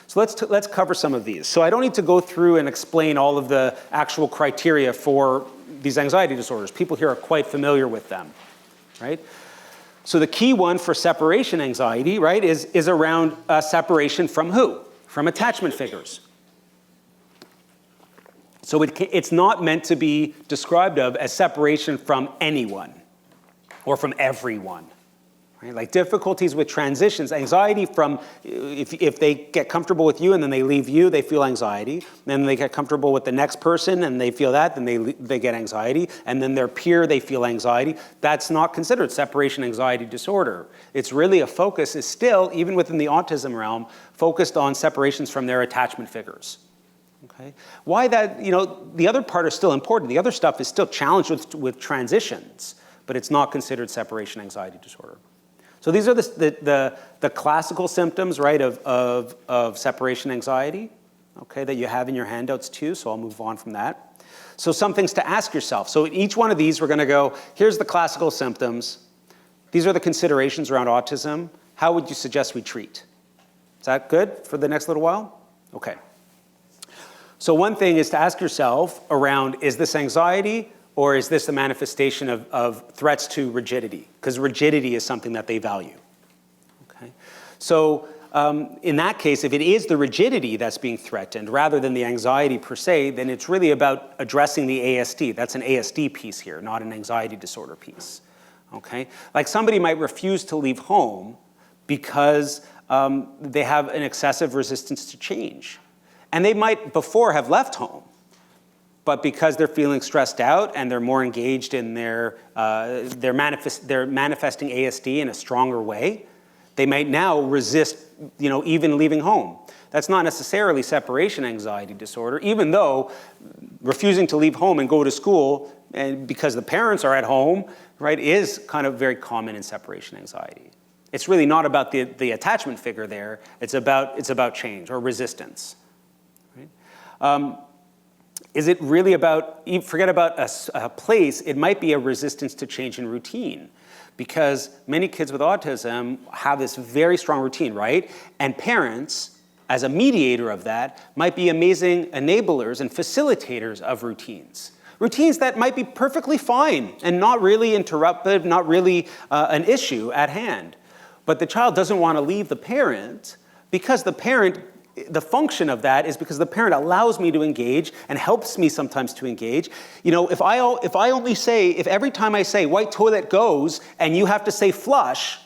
So let's cover some of these. So I don't need to go through and explain all of the actual criteria for these anxiety disorders. People here are quite familiar with them, right? So the key one for separation anxiety, right, is around separation from who? From attachment figures. So it's not meant to be described of as separation from anyone or from everyone. Right? Like difficulties with transitions, anxiety from, if they get comfortable with you and then they leave you, they feel anxiety. Then they get comfortable with the next person and they feel that, then they get anxiety. And then their peer, they feel anxiety. That's not considered separation anxiety disorder. It's really a focus is still, even within the autism realm, focused on separations from their attachment figures. Okay? Why that, the other part is still important. The other stuff is still challenged with transitions, but it's not considered separation anxiety disorder. So these are the classical symptoms, right, of separation anxiety, okay, that you have in your handouts too, so I'll move on from that. So some things to ask yourself. So each one of these, we're going to go, here's the classical symptoms. These are the considerations around autism. How would you suggest we treat? Is that good for the next little while? Okay. So one thing is to ask yourself around, is this anxiety? Or is this a manifestation of threats to rigidity? Because rigidity is something that they value. Okay? So in that case, if it is the rigidity that's being threatened rather than the anxiety per se, then it's really about addressing the ASD. That's an ASD piece here, not an anxiety disorder piece. Okay? Like somebody might refuse to leave home because they have an excessive resistance to change. And they might before have left home. But because they're feeling stressed out and they're more engaged in they're manifesting ASD in a stronger way, they might now resist, even leaving home. That's not necessarily separation anxiety disorder, even though refusing to leave home and go to school, and because the parents are at home, right, is kind of very common in separation anxiety. It's really not about the attachment figure there. It's about change or resistance. Right? Is it really about, forget about a place, it might be a resistance to change in routine, because many kids with autism have this very strong routine, right? And parents, as a mediator of that, might be amazing enablers and facilitators of routines. Routines that might be perfectly fine and not really interruptive, not really an issue at hand. But the child doesn't want to leave the parent because the function of that is because the parent allows me to engage and helps me sometimes to engage. If every time I say white toilet goes and you have to say flush,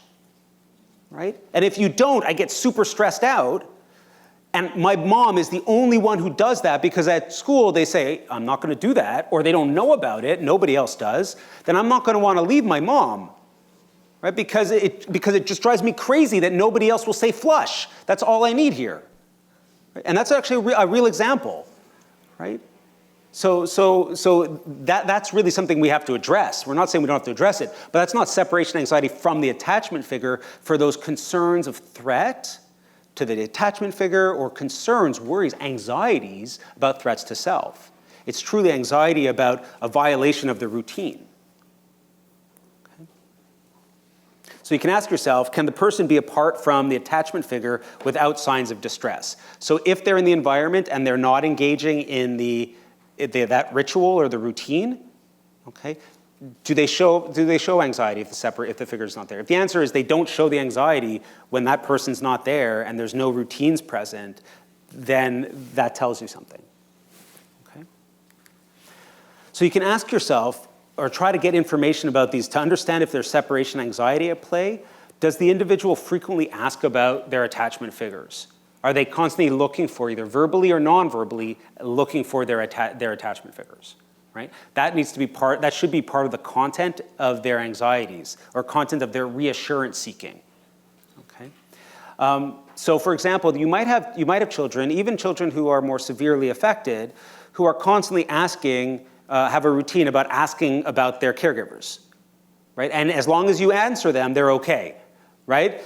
right? And if you don't, I get super stressed out. And my mom is the only one who does that because at school they say, I'm not going to do that, or they don't know about it, nobody else does, then I'm not going to want to leave my mom. Right? Because it just drives me crazy that nobody else will say flush. That's all I need here. And that's actually a real example, right? So that's really something we have to address. We're not saying we don't have to address it, but that's not separation anxiety from the attachment figure for those concerns of threat to the attachment figure or concerns, worries, anxieties about threats to self. It's truly anxiety about a violation of the routine. So you can ask yourself, can the person be apart from the attachment figure without signs of distress? So if they're in the environment and they're not engaging in that ritual or the routine, okay, do they show anxiety if the figure's not there? If the answer is they don't show the anxiety when that person's not there and there's no routines present, then that tells you something. Okay? So you can ask yourself, or try to get information about these to understand if there's separation anxiety at play. Does the individual frequently ask about their attachment figures? Are they constantly looking for, either verbally or non-verbally, looking for their attachment figures? Right? That should be part of the content of their anxieties or content of their reassurance seeking. Okay? So for example, you might have children, even children who are more severely affected, who are constantly asking, have a routine about asking about their caregivers, right? And as long as you answer them, they're okay, right?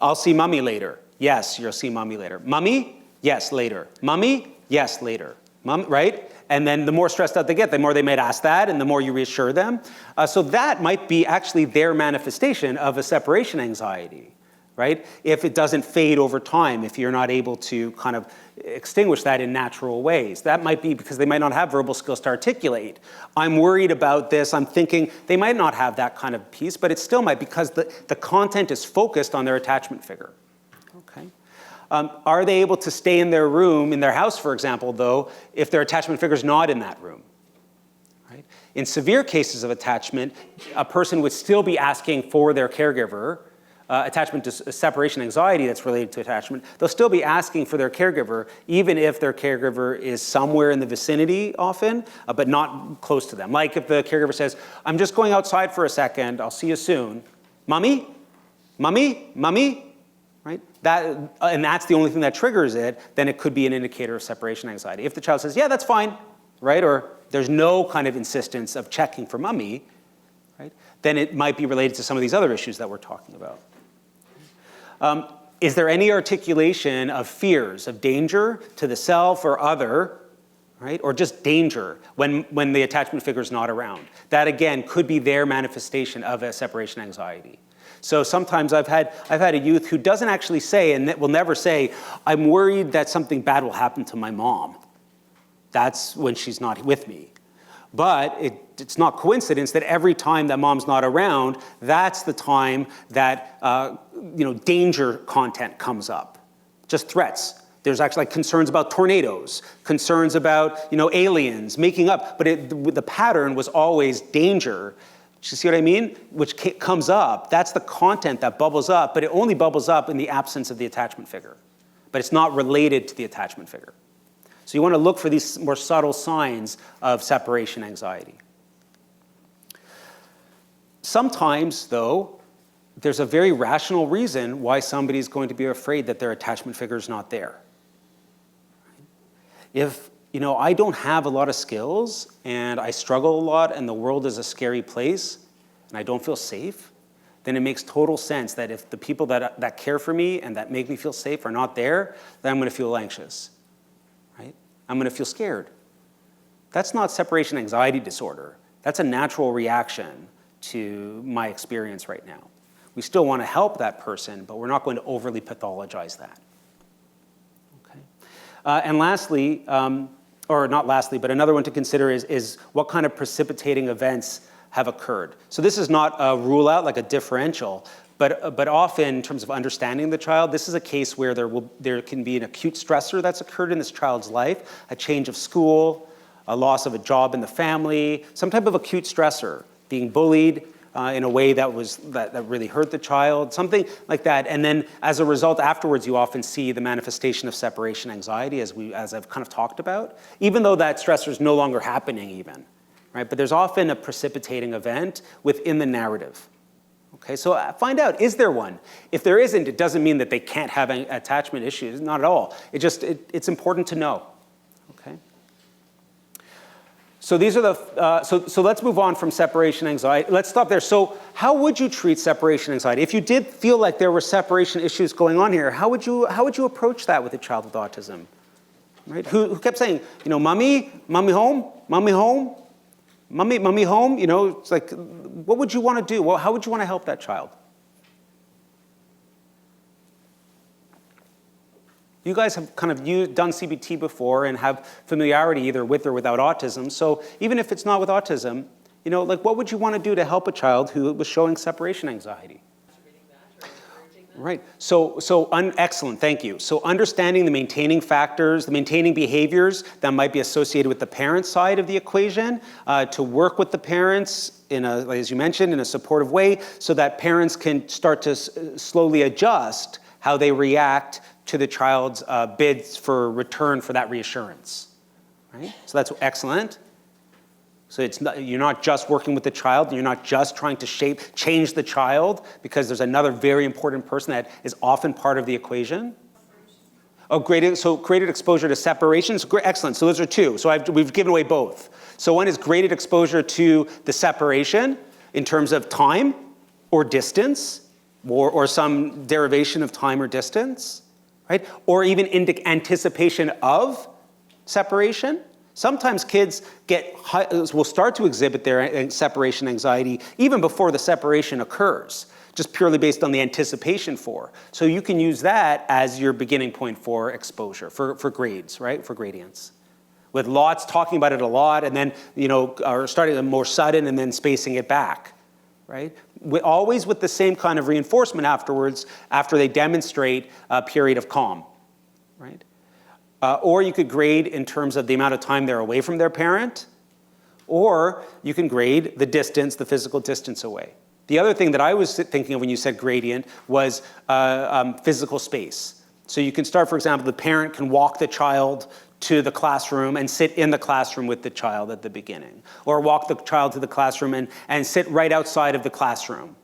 I'll see mommy later. Yes, you'll see mommy later. Mommy? Yes, later. Mommy? Yes, later. Mom, right? And then the more stressed out they get, the more they might ask that, and the more you reassure them. So that might be actually their manifestation of a separation anxiety, right? If it doesn't fade over time, if you're not able to kind of extinguish that in natural ways. That might be because they might not have verbal skills to articulate. I'm worried about this, I'm thinking, they might not have that kind of piece, but it still might because the content is focused on their attachment figure, okay? Are they able to stay in their room, in their house, for example, though, if their attachment figure is not in that room? Right? In severe cases of attachment, a person would still be asking for their caregiver, attachment to separation anxiety that's related to attachment, they'll still be asking for their caregiver, even if their caregiver is somewhere in the vicinity often, but not close to them. Like if the caregiver says, I'm just going outside for a second, I'll see you soon. Mommy? Mommy? Mommy? Right? And that's the only thing that triggers it, then it could be an indicator of separation anxiety. If the child says, yeah, that's fine, right? Or there's no kind of insistence of checking for mommy, right? Then it might be related to some of these other issues that we're talking about. Is there any articulation of fears, of danger to the self or other, right? Or just danger when the attachment figure is not around? That again could be their manifestation of a separation anxiety. So sometimes I've had a youth who doesn't actually say, and will never say, I'm worried that something bad will happen to my mom. That's when she's not with me. But it's not coincidence that every time that mom's not around, that's the time that danger content comes up, just threats. There's actually like concerns about tornadoes, concerns about aliens, making up. But the pattern was always danger. You see what I mean? Which comes up. That's the content that bubbles up, but it only bubbles up in the absence of the attachment figure. But it's not related to the attachment figure. So you want to look for these more subtle signs of separation anxiety. Sometimes, though, there's a very rational reason why somebody's going to be afraid that their attachment figure is not there. If I don't have a lot of skills and I struggle a lot and the world is a scary place and I don't feel safe, then it makes total sense that if the people that care for me and that make me feel safe are not there, then I'm going to feel anxious. Right? I'm going to feel scared. That's not separation anxiety disorder. That's a natural reaction to my experience right now. We still want to help that person, but we're not going to overly pathologize that. Okay. And lastly, or not lastly, but another one to consider is what kind of precipitating events have occurred. So this is not a rule out, like a differential, but often in terms of understanding the child, this is a case where there can be an acute stressor that's occurred in this child's life, a change of school, a loss of a job in the family, some type of acute stressor, being bullied in a way that really hurt the child, something like that. And then as a result, afterwards, you often see the manifestation of separation anxiety, as I've kind of talked about, even though that stressor is no longer happening even, right? But there's often a precipitating event within the narrative. Okay, so find out, is there one? If there isn't, it doesn't mean that they can't have attachment issues, not at all. It's important to know, okay? So these are so let's move on from separation anxiety. Let's stop there. So how would you treat separation anxiety? If you did feel like there were separation issues going on here, how would you approach that with a child with autism? Right? Who kept saying, mommy home, mommy home, mommy home? It's like, what would you want to do? Well, how would you want to help that child? You guys have kind of done CBT before and have familiarity either with or without autism. So even if it's not with autism, what would you want to do to help a child who was showing separation anxiety? Right. Excellent. Thank you. So understanding the maintaining factors, the maintaining behaviors that might be associated with the parent side of the equation, to work with the parents as you mentioned, in a supportive way, so that parents can start to slowly adjust how they react to the child's bids for return for that reassurance, right? So that's excellent. So you're not just working with the child, and you're not just trying to change the child, because there's another very important person that is often part of the equation. Oh, graded exposure to separation. So excellent. So those are two. So we've given away both. So one is graded exposure to the separation in terms of time or distance, or some derivation of time or distance. Right? Or even anticipation of separation. Sometimes kids will start to exhibit their separation anxiety even before the separation occurs, just purely based on the anticipation for. So you can use that as your beginning point for exposure, for grades, right? For gradients. With lots, talking about it a lot, and then, or starting more sudden and then spacing it back, right? Always with the same kind of reinforcement afterwards, after they demonstrate a period of calm, right? Or you could grade in terms of the amount of time they're away from their parent, or you can grade the distance, the physical distance away. The other thing that I was thinking of when you said gradient was physical space. So you can start, for example, the parent can walk the child to the classroom and sit in the classroom with the child at the beginning, or walk the child to the classroom and sit right outside of the classroom,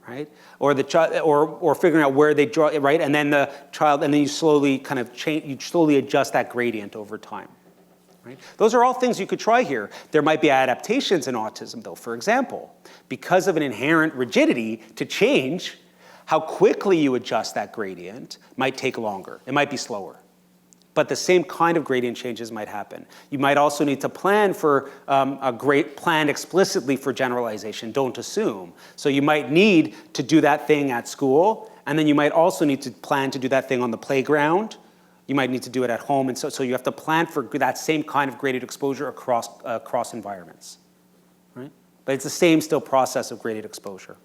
right? Or the child, or figuring out where they draw, right? And then the child, and then you slowly kind of change, you slowly adjust that gradient over time, right? Those are all things you could try here. There might be adaptations in autism, though. For example, because of an inherent rigidity to change, how quickly you adjust that gradient might take longer. It might be slower. But the same kind of gradient changes might happen. You might also need to plan for plan explicitly for generalization. Don't assume. So you might need to do that thing at school, and then you might also need to plan to do that thing on the playground. You might need to do it at home, and so you have to plan for that same kind of graded exposure across environments, right? But it's the same still process of graded exposure.